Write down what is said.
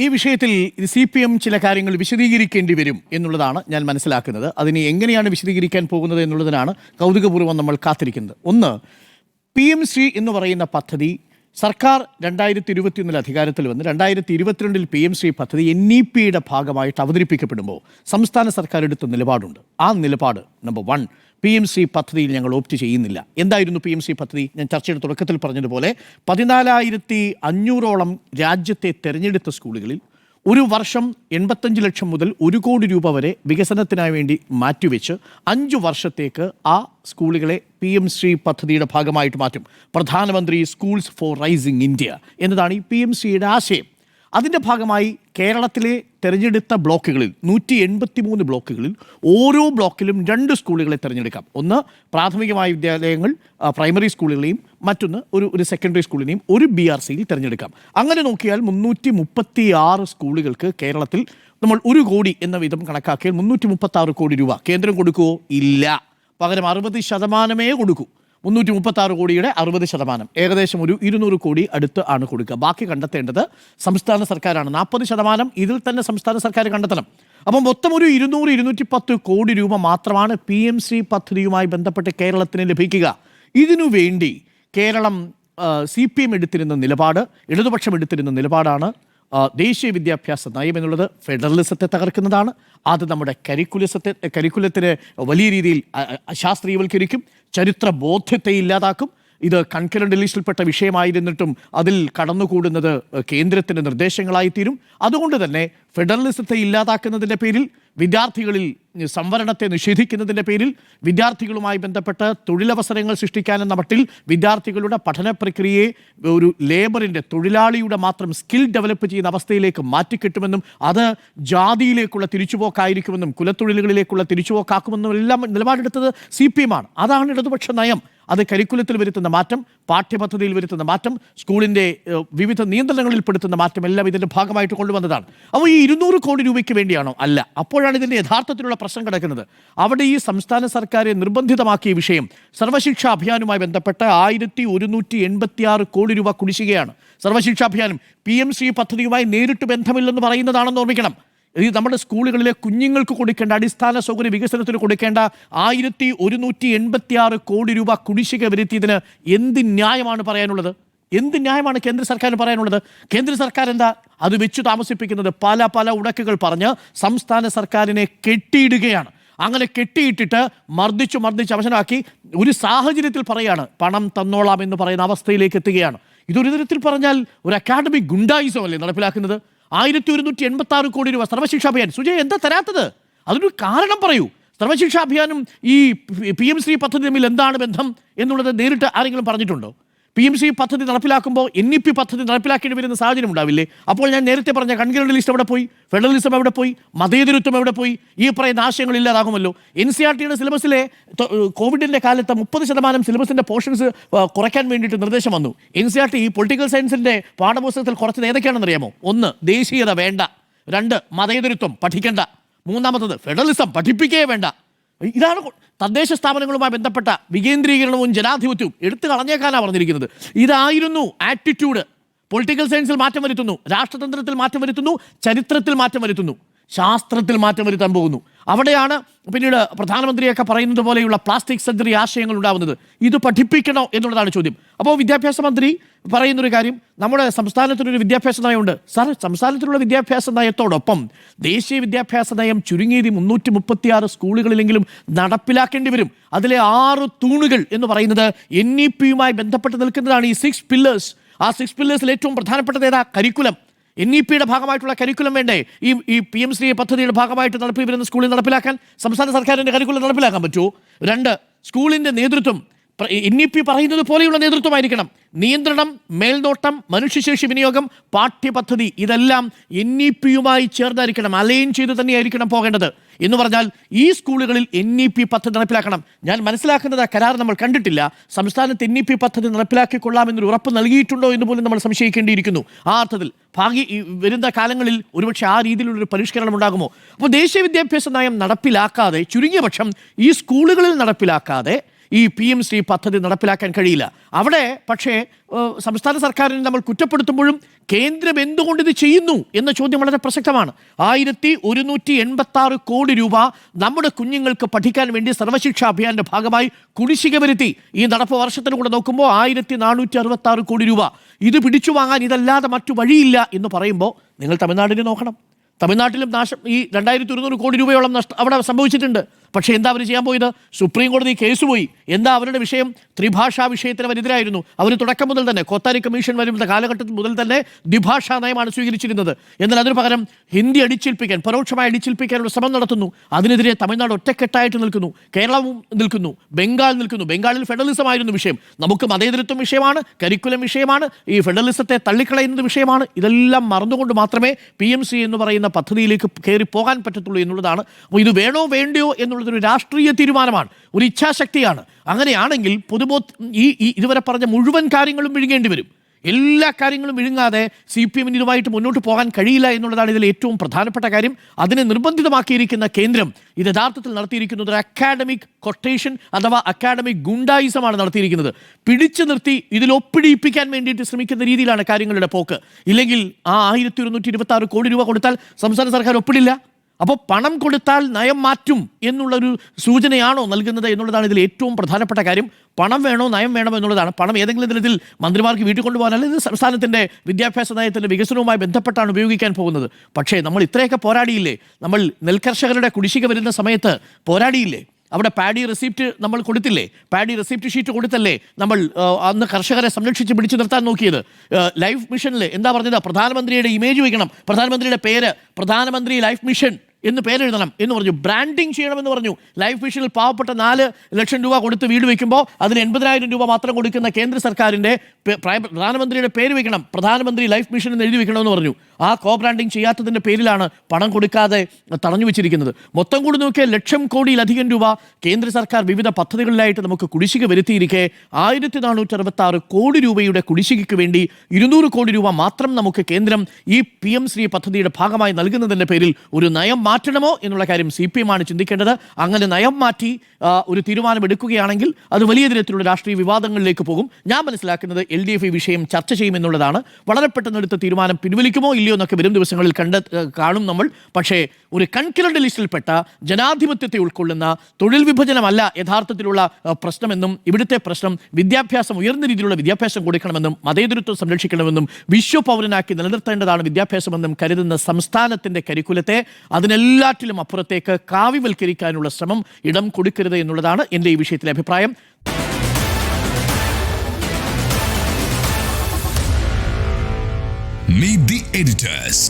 ഈ വിഷയത്തിൽ CPM ചില കാര്യങ്ങൾ വിശദീകരിക്കേണ്ടി വരും എന്നുള്ളതാണ് ഞാൻ മനസ്സിലാക്കുന്നത്. അതിന് എങ്ങനെയാണ് വിശദീകരിക്കാൻ പോകുന്നത് എന്നുള്ളതിനാണ് കൗതുകപൂർവ്വം നമ്മൾ കാത്തിരിക്കുന്നത്. ഒന്ന്, PM ശ്രീ എന്ന് പറയുന്ന പദ്ധതി സർക്കാർ 2021 അധികാരത്തിൽ വന്ന് 2022 PM ശ്രീ പദ്ധതി NEP-യുടെ ഭാഗമായിട്ട് അവതരിപ്പിക്കപ്പെടുമ്പോൾ സംസ്ഥാന സർക്കാർ എടുത്ത നിലപാടുണ്ട്. ആ നിലപാട് നമ്പർ 1, PM ശ്രീ പദ്ധതിയിൽ ഞങ്ങൾ ഓപ്റ്റ് ചെയ്യുന്നില്ല. എന്തായിരുന്നു PM ശ്രീ പദ്ധതി? ഞാൻ ചർച്ചയുടെ തുടക്കത്തിൽ പറഞ്ഞതുപോലെ 14,500ഓളം രാജ്യത്തെ തെരഞ്ഞെടുത്ത സ്കൂളുകളിൽ ഒരു വർഷം 85 ലക്ഷം മുതൽ 1 കോടി രൂപ വരെ വികസനത്തിനായി വേണ്ടി മാറ്റിവെച്ച് 5 വർഷത്തേക്ക് ആ സ്കൂളുകളെ PM ശ്രീ പദ്ധതിയുടെ ഭാഗമായിട്ട് മാറ്റും. പ്രധാനമന്ത്രി സ്കൂൾസ് ഫോർ റൈസിംഗ് ഇന്ത്യ എന്നതാണ് ഈ PM ശ്രീയുടെ ആശയം. അതിൻ്റെ ഭാഗമായി കേരളത്തിലെ തെരഞ്ഞെടുത്ത ബ്ലോക്കുകളിൽ 183 ബ്ലോക്കുകളിൽ ഓരോ ബ്ലോക്കിലും 2 സ്കൂളുകളെ തിരഞ്ഞെടുക്കാം. ഒന്ന് പ്രാഥമികമായ വിദ്യാലയങ്ങൾ, പ്രൈമറി സ്കൂളുകളെയും മറ്റൊന്ന് ഒരു സെക്കൻഡറി സ്കൂളിനെയും ഒരു BRCയിൽ തിരഞ്ഞെടുക്കാം. അങ്ങനെ നോക്കിയാൽ 336 സ്കൂളുകൾക്ക് കേരളത്തിൽ നമ്മൾ 1 കോടി എന്ന വിധം കണക്കാക്കിയാൽ 336 കോടി രൂപ കേന്ദ്രം കൊടുക്കുമോ? ഇല്ല. പകരം 60% കൊടുക്കൂ. 336 കോടിയുടെ 60%, ഏകദേശം ഒരു 200 കോടി അടുത്ത് ആണ് കൊടുക്കുക. ബാക്കി കണ്ടെത്തേണ്ടത് സംസ്ഥാന സർക്കാരാണ്. 40% ഇതിൽ തന്നെ സംസ്ഥാന സർക്കാർ കണ്ടെത്തണം. അപ്പം മൊത്തം ഒരു 200-210 കോടി രൂപ മാത്രമാണ് PM ശ്രീ പദ്ധതിയുമായി ബന്ധപ്പെട്ട് കേരളത്തിന് ലഭിക്കുക. ഇതിനു വേണ്ടി കേരളം CPM എടുത്തിരുന്ന നിലപാട്, ഇടതുപക്ഷം എടുത്തിരുന്ന നിലപാടാണ് ദേശീയ വിദ്യാഭ്യാസ നയം എന്നുള്ളത് ഫെഡറലിസത്തെ തകർക്കുന്നതാണ്. അത് നമ്മുടെ കരിക്കുലത്തിനെ വലിയ രീതിയിൽ അശാസ്ത്രീയവൽക്കരിക്കും, ചരിത്ര ബോധ്യത്തെ ഇല്ലാതാക്കും. ഇത് കൺകറന്റ് ലിസ്റ്റിൽപ്പെട്ട വിഷയമായിരുന്നിട്ടും അതിൽ കടന്നുകൂടുന്നത് കേന്ദ്രത്തിൻ്റെ നിർദ്ദേശങ്ങളായിത്തീരും. അതുകൊണ്ട് തന്നെ ഫെഡറലിസത്തെ ഇല്ലാതാക്കുന്നതിൻ്റെ പേരിൽ, വിദ്യാർത്ഥികളിൽ സംവരണത്തെ നിഷേധിക്കുന്നതിൻ്റെ പേരിൽ, വിദ്യാർത്ഥികളുമായി ബന്ധപ്പെട്ട് തൊഴിലവസരങ്ങൾ സൃഷ്ടിക്കാനെന്ന മട്ടിൽ വിദ്യാർത്ഥികളുടെ പഠന പ്രക്രിയയെ ഒരു ലേബറിൻ്റെ, തൊഴിലാളിയുടെ മാത്രം സ്കിൽ ഡെവലപ്പ് ചെയ്യുന്ന അവസ്ഥയിലേക്ക് മാറ്റിക്കെട്ടുമെന്നും അത് ജാതിയിലേക്കുള്ള തിരിച്ചുപോക്കായിരിക്കുമെന്നും കുലത്തൊഴിലുകളിലേക്കുള്ള തിരിച്ചുപോക്കാക്കുമെന്നും എല്ലാം നിലപാടെടുത്തത് CPM ആണ്. അതാണ് ഇടതുപക്ഷ നയം. അത് കരിക്കുലത്തിൽ വരുത്തുന്ന മാറ്റം, പാഠ്യപദ്ധതിയിൽ വരുത്തുന്ന മാറ്റം, സ്കൂളിൻ്റെ വിവിധ നിയന്ത്രണങ്ങളിൽ പെടുത്തുന്ന മാറ്റം എല്ലാം ഇതിൻ്റെ ഭാഗമായിട്ട് കൊണ്ടുവന്നതാണ്. അപ്പോൾ ഈ 200 കോടി രൂപയ്ക്ക് വേണ്ടിയാണോ? അല്ല. അപ്പോഴാണ് ഇതിൻ്റെ യഥാർത്ഥത്തിലുള്ള പ്രശ്നം കിടക്കുന്നത്. അവിടെ ഈ സംസ്ഥാന സർക്കാരെ നിർബന്ധിതമാക്കിയ വിഷയം സർവശിക്ഷാ അഭിയാനുമായി ബന്ധപ്പെട്ട് 1186 കോടി രൂപ കുടിശ്ശികയാണ്. സർവശിക്ഷാ അഭിയാനും PM ശ്രീ പദ്ധതിയുമായി നേരിട്ട് ബന്ധമില്ലെന്ന് പറയുന്നതാണെന്ന് ഓർമ്മിക്കണം. ഇത് നമ്മുടെ സ്കൂളുകളിലെ കുഞ്ഞുങ്ങൾക്ക് കൊടുക്കേണ്ട, അടിസ്ഥാന സൗകര്യ വികസനത്തിന് കൊടുക്കേണ്ട 1186 കോടി രൂപ കുടിശ്ശിക വരുത്തിയതിന് എന്ത് ന്യായമാണ് പറയാനുള്ളത്? എന്ത് ന്യായമാണ് കേന്ദ്ര സർക്കാരിന് പറയാനുള്ളത്? കേന്ദ്ര സർക്കാർ എന്താ അത് വെച്ചു താമസിപ്പിക്കുന്നത്? പല ഉടക്കുകൾ പറഞ്ഞ് സംസ്ഥാന സർക്കാരിനെ കെട്ടിയിടുകയാണ്. അങ്ങനെ കെട്ടിയിട്ടിട്ട് മർദ്ദിച്ച് അവശനാക്കി ഒരു സാഹചര്യത്തിൽ പറയാണ് പണം തന്നോളാം എന്ന് പറയുന്ന അവസ്ഥയിലേക്ക് എത്തുകയാണ്. ഇതൊരു തരത്തിൽ പറഞ്ഞാൽ ഒരു അക്കാഡമിക് ഗുണ്ടായിസം അല്ലേ നടപ്പിലാക്കുന്നത്? 1186 കോടി രൂപ സർവശിക്ഷാ അഭിയാൻ. സുജയ്, എന്താ തരാത്തത്? അതിനൊരു കാരണം പറയൂ. സർവശിക്ഷാ അഭിയാനും ഈ PM ശ്രീ പദ്ധതി തമ്മിൽ എന്താണ് ബന്ധം എന്നുള്ളത് നേരിട്ട് ആരെങ്കിലും പറഞ്ഞിട്ടുണ്ടോ? PM ശ്രീ പദ്ധതി നടപ്പിലാക്കുമ്പോൾ NEP പദ്ധതി നടപ്പിലാക്കേണ്ടി വരുന്ന സാഹചര്യം ഉണ്ടാവില്ലേ? അപ്പോൾ ഞാൻ നേരത്തെ പറഞ്ഞ കൺകറന്റ് ലിസ്റ്റ് എവിടെ പോയി? ഫെഡറലിസം എവിടെ പോയി? മതേതരത്വം എവിടെ പോയി? ഈ പറയുന്ന ആശയങ്ങൾ ഇല്ലാതാകുമല്ലോ. NCERTയുടെ സിലബസിലെ കോവിഡിൻ്റെ കാലത്ത് 30% സിലബസിൻ്റെ പോർഷൻസ് കുറയ്ക്കാൻ വേണ്ടിയിട്ട് നിർദ്ദേശം വന്നു. NCERT ഈ പൊളിറ്റിക്കൽ സയൻസിൻ്റെ പാഠപുസ്തകത്തിൽ കുറച്ചത് ഏതൊക്കെയാണെന്ന് അറിയാമോ? 1, ദേശീയത വേണ്ട. 2, മതേതരത്വം പഠിക്കേണ്ട. 3, ഫെഡറലിസം പഠിപ്പിക്കേ വേണ്ട. ഇതാണ് തദ്ദേശ സ്ഥാപനങ്ങളുമായി ബന്ധപ്പെട്ട വികേന്ദ്രീകരണവും ജനാധിപത്യവും എടുത്തു കളഞ്ഞേക്കാനാണ് പറഞ്ഞിരിക്കുന്നത്. ഇതായിരുന്നു ആറ്റിറ്റ്യൂഡ്. പൊളിറ്റിക്കൽ സയൻസിൽ മാറ്റം വരുത്തുന്നു, രാഷ്ട്രതന്ത്രത്തിൽ മാറ്റം വരുത്തുന്നു, ചരിത്രത്തിൽ മാറ്റം വരുത്തുന്നു, ശാസ്ത്രത്തിൽ മാറ്റം വരുത്താൻ പോകുന്നു. അവിടെയാണ് പിന്നീട് പ്രധാനമന്ത്രിയൊക്കെ പറയുന്നത് പോലെയുള്ള പ്ലാസ്റ്റിക് സർജറി ആശയങ്ങൾ ഉണ്ടാകുന്നത്. ഇത് പഠിപ്പിക്കണോ എന്നുള്ളതാണ് ചോദ്യം. അപ്പോൾ വിദ്യാഭ്യാസ മന്ത്രി പറയുന്നൊരു കാര്യം, നമ്മുടെ സംസ്ഥാനത്തിനൊരു വിദ്യാഭ്യാസ നയമുണ്ട്. സാർ, സംസ്ഥാനത്തിനുള്ള വിദ്യാഭ്യാസ നയത്തോടൊപ്പം ദേശീയ വിദ്യാഭ്യാസ നയം ചുരുങ്ങിയത് 336 സ്കൂളുകളിലെങ്കിലും നടപ്പിലാക്കേണ്ടി വരും. അതിലെ 6 തൂണുകൾ എന്ന് പറയുന്നത് NEP-യുമായി ബന്ധപ്പെട്ട് നിൽക്കുന്നതാണ്. ഈ 6 പില്ലേഴ്സ്. ആ 6 പില്ലേഴ്സിൽ ഏറ്റവും പ്രധാനപ്പെട്ടത് ഏതാ? കരിക്കുലം. NEP-യുടെ ഭാഗമായിട്ടുള്ള കരിക്കുലം വേണ്ടേ ഈ PM ശ്രീ പദ്ധതിയുടെ ഭാഗമായിട്ട് നടപ്പിൽ വരുന്ന സ്കൂളിൽ നടപ്പിലാക്കാൻ? സംസ്ഥാന സർക്കാരിൻ്റെ കരിക്കുലം നടപ്പിലാക്കാൻ പറ്റുമോ? 2, സ്കൂളിൻ്റെ നേതൃത്വം NEP പറയുന്നത് പോലെയുള്ള നേതൃത്വമായിരിക്കണം. നിയന്ത്രണം, മേൽനോട്ടം, മനുഷ്യശേഷി വിനിയോഗം, പാഠ്യപദ്ധതി ഇതെല്ലാം NEP-യുമായി ചേർന്നായിരിക്കണം, അലൈൻ ചെയ്ത് തന്നെയായിരിക്കണം പോകേണ്ടത്. എന്ന് പറഞ്ഞാൽ ഈ സ്കൂളുകളിൽ NEP പദ്ധതി നടപ്പിലാക്കണം. ഞാൻ മനസ്സിലാക്കുന്നത് ആ കരാർ നമ്മൾ കണ്ടിട്ടില്ല. സംസ്ഥാനത്ത് NEP പദ്ധതി നടപ്പിലാക്കിക്കൊള്ളാമെന്നൊരു ഉറപ്പ് നൽകിയിട്ടുണ്ടോ എന്ന് പോലും നമ്മൾ സംശയിക്കേണ്ടിയിരിക്കുന്നു. ആ അർത്ഥത്തിൽ വരുന്ന കാലങ്ങളിൽ ഒരുപക്ഷെ ആ രീതിയിലുള്ളൊരു പരിഷ്കരണം ഉണ്ടാകുമോ? അപ്പോൾ ദേശീയ വിദ്യാഭ്യാസ നയം നടപ്പിലാക്കാതെ, ചുരുങ്ങിയ പക്ഷം ഈ സ്കൂളുകളിൽ നടപ്പിലാക്കാതെ ഈ PMC പദ്ധതി നടപ്പിലാക്കാൻ കഴിയില്ല. അവിടെ പക്ഷേ സംസ്ഥാന സർക്കാരിനെ നമ്മൾ കുറ്റപ്പെടുത്തുമ്പോഴും കേന്ദ്രം എന്തുകൊണ്ട് ഇത് ചെയ്യുന്നു എന്ന ചോദ്യം വളരെ പ്രസക്തമാണ്. 1186 കോടി രൂപ നമ്മുടെ കുഞ്ഞുങ്ങൾക്ക് പഠിക്കാൻ വേണ്ടി സർവശിക്ഷാ അഭിയാന്റെ ഭാഗമായി കുടിശ്ശിക വരുത്തി. ഈ നടപ്പ് വർഷത്തിലൂടെ നോക്കുമ്പോൾ 1466 കോടി രൂപ. ഇത് പിടിച്ചു വാങ്ങാൻ ഇതല്ലാതെ മറ്റു വഴിയില്ല എന്ന് പറയുമ്പോൾ നിങ്ങൾ തമിഴ്നാടിനെ നോക്കണം. തമിഴ്നാട്ടിലും നാശം ഈ 2200 കോടി രൂപയോളം നഷ്ടം അവിടെ സംഭവിച്ചിട്ടുണ്ട്. പക്ഷേ എന്താ അവർ ചെയ്യാൻ പോയത്? സുപ്രീം കോടതി കേസ് പോയി. എന്താ അവരുടെ വിഷയം? ത്രിഭാഷാ വിഷയത്തിന് അവരെതിരായിരുന്നു. അവർ തുടക്കം മുതൽ തന്നെ കോത്താരി കമ്മീഷൻ വരുന്ന കാലഘട്ടത്തിൽ മുതൽ തന്നെ ദ്വിഭാഷാ നയമാണ് സ്വീകരിച്ചിരുന്നത്. എന്നാൽ അതിനു പകരം ഹിന്ദി അടിച്ചേൽപ്പിക്കാൻ, പരോക്ഷമായി അടിച്ചേൽപ്പിക്കാനുള്ള ശ്രമം നടത്തുന്നു. അതിനെതിരെ തമിഴ്നാട് ഒറ്റക്കെട്ടായിട്ട് നിൽക്കുന്നു, കേരളവും നിൽക്കുന്നു, ബംഗാൾ നിൽക്കുന്നു. ബംഗാളിൽ ഫെഡറലിസം ആയിരുന്നു വിഷയം. നമുക്ക് മതേതരത്വം വിഷയമാണ്, കരിക്കുലം വിഷയമാണ്, ഈ ഫെഡറലിസത്തെ തള്ളിക്കളയുന്നത് വിഷയമാണ്. ഇതെല്ലാം മറന്നുകൊണ്ട് മാത്രമേ PMC എന്ന് പറയുന്ന പദ്ധതിയിലേക്ക് കയറി പോകാൻ പറ്റത്തുള്ളൂ എന്നുള്ളതാണ്. അപ്പോൾ ഇത് വേണോ വേണ്ടയോ എന്നുള്ളതൊരു രാഷ്ട്രീയ തീരുമാനമാണ്, ഒരു ഇച്ഛാശക്തിയാണ്. അങ്ങനെയാണെങ്കിൽ ഇതുവരെ പറഞ്ഞ മുഴുവൻ കാര്യങ്ങളും വിഴുങ്ങേണ്ടി വരും. എല്ലാ കാര്യങ്ങളും വിഴുങ്ങാതെ CPM ഇതുമായിട്ട് മുന്നോട്ട് പോകാൻ കഴിയില്ല എന്നുള്ളതാണ് ഇതിൽ ഏറ്റവും പ്രധാനപ്പെട്ട കാര്യം. അതിനെ നിർബന്ധിതമാക്കിയിരിക്കുന്ന കേന്ദ്രം ഇത് യഥാർത്ഥത്തിൽ നടത്തിയിരിക്കുന്നത് ഒരു അക്കാഡമിക് കൊട്ടേഷൻ അഥവാ അക്കാഡമിക് ഗുണ്ടായിസമാണ് നടത്തിയിരിക്കുന്നത്. പിടിച്ചു നിർത്തി ഇതിൽ ഒപ്പിടിയിപ്പിക്കാൻ വേണ്ടിയിട്ട് ശ്രമിക്കുന്ന രീതിയിലാണ് കാര്യങ്ങളുടെ പോക്ക്. ഇല്ലെങ്കിൽ ആ 1126 കോടി രൂപ കൊടുത്താൽ സംസ്ഥാന സർക്കാർ ഒപ്പിടില്ല. അപ്പോൾ പണം കൊടുത്താൽ നയം മാറ്റും എന്നുള്ളൊരു സൂചനയാണോ നൽകുന്നത് എന്നുള്ളതാണ് ഇതിൽ ഏറ്റവും പ്രധാനപ്പെട്ട കാര്യം. പണം വേണോ നയം വേണോ എന്നുള്ളതാണ്. പണം ഏതെങ്കിലും തരത്തിൽ മന്ത്രിമാർക്ക് വീട്ടിൽ കൊണ്ടുപോകാനല്ല, ഇത് സംസ്ഥാനത്തിൻ്റെ വിദ്യാഭ്യാസ നയത്തിൻ്റെ വികസനവുമായി ബന്ധപ്പെട്ടാണ് ഉപയോഗിക്കാൻ പോകുന്നത്. പക്ഷേ നമ്മൾ ഇത്രയൊക്കെ പോരാടിയില്ലേ? നമ്മൾ നെൽകർഷകരുടെ കുടിശ്ശിക വരുന്ന സമയത്ത് പോരാടിയില്ലേ? അവിടെ പാഡി റെസിപ്റ്റ് നമ്മൾ കൊടുത്തില്ലേ? പാഡി റെസിപ്റ്റ് ഷീറ്റ് കൊടുത്തല്ലേ നമ്മൾ അന്ന് കർഷകരെ സംരക്ഷിച്ച് പിടിച്ചു നിർത്താൻ നോക്കിയത്? ലൈഫ് മിഷനിൽ എന്താ പറഞ്ഞത്? പ്രധാനമന്ത്രിയുടെ ഇമേജ് വയ്ക്കണം, പ്രധാനമന്ത്രിയുടെ പേര് പ്രധാനമന്ത്രി ലൈഫ് മിഷൻ എന്ന് പേരെഴുതണം എന്ന് പറഞ്ഞു. ബ്രാൻഡിങ് ചെയ്യണമെന്ന് പറഞ്ഞു. ലൈഫ് മിഷനിൽ പാവപ്പെട്ട 4 ലക്ഷം രൂപ കൊടുത്ത് വീട് വയ്ക്കുമ്പോൾ അതിന് 80,000 രൂപ മാത്രം കൊടുക്കുന്ന കേന്ദ്ര സർക്കാരിൻ്റെ പ്രധാനമന്ത്രിയുടെ പേര് വയ്ക്കണം, പ്രധാനമന്ത്രി ലൈഫ് മിഷൻ എന്ന് എഴുതി വയ്ക്കണമെന്ന് പറഞ്ഞു. ആ കോ ബ്രാൻഡിങ് ചെയ്യാത്തതിൻ്റെ പേരിലാണ് പണം കൊടുക്കാതെ തടഞ്ഞു വെച്ചിരിക്കുന്നത്. മൊത്തം കൂടി നോക്കിയാൽ 1,00,000 കോടിയിലധികം രൂപ കേന്ദ്ര സർക്കാർ വിവിധ പദ്ധതികളിലായിട്ട് നമുക്ക് കുടിശ്ശിക വരുത്തിയിരിക്കെ 1466 കോടി രൂപയുടെ കുടിശ്ശികയ്ക്ക് വേണ്ടി 200 കോടി രൂപ മാത്രം നമുക്ക് കേന്ദ്രം ഈ PMC പദ്ധതിയുടെ ഭാഗമായി നൽകുന്നതിൻ്റെ പേരിൽ ഒരു നയം മാറ്റണമോ എന്നുള്ള കാര്യം CPM ആണ് ചിന്തിക്കേണ്ടത്. അങ്ങനെ നയം മാറ്റി ഒരു തീരുമാനമെടുക്കുകയാണെങ്കിൽ അത് വലിയ തരത്തിലുള്ള രാഷ്ട്രീയ വിവാദങ്ങളിലേക്ക് പോകും. ഞാൻ മനസ്സിലാക്കുന്നത് LDF ഈ വിഷയം ചർച്ച ചെയ്യുമെന്നുള്ളതാണ്. വളരെ പെട്ടെന്ന് എടുത്ത തീരുമാനം പിൻവലിക്കുമോ ഇല്ലയോ എന്നൊക്കെ വരും ദിവസങ്ങളിൽ കാണും നമ്മൾ. പക്ഷേ ഒരു കൺകറന്റ് ലിസ്റ്റിൽപ്പെട്ട ജനാധിപത്യത്തെ ഉൾക്കൊള്ളുന്ന തൊഴിൽ വിഭജനമല്ല യഥാർത്ഥത്തിലുള്ള പ്രശ്നമെന്നും ഇവിടുത്തെ പ്രശ്നം വിദ്യാഭ്യാസം, ഉയർന്ന രീതിയിലുള്ള വിദ്യാഭ്യാസം കൊടുക്കണമെന്നും മതേതരത്വം സംരക്ഷിക്കണമെന്നും വിശ്വപൗരനാക്കി നിലനിർത്തേണ്ടതാണ് വിദ്യാഭ്യാസമെന്നും കരുതുന്ന സംസ്ഥാനത്തിൻ്റെ കരിക്കുലത്തെ അതിനെല്ലാറ്റിലും അപ്പുറത്തേക്ക് കാവ്യവൽക്കരിക്കാനുള്ള ശ്രമം ഇടം കൊടുക്കരുത് എന്നുള്ളതാണ് എൻ്റെ ഈ വിഷയത്തിലെ അഭിപ്രായം. Meet the editors.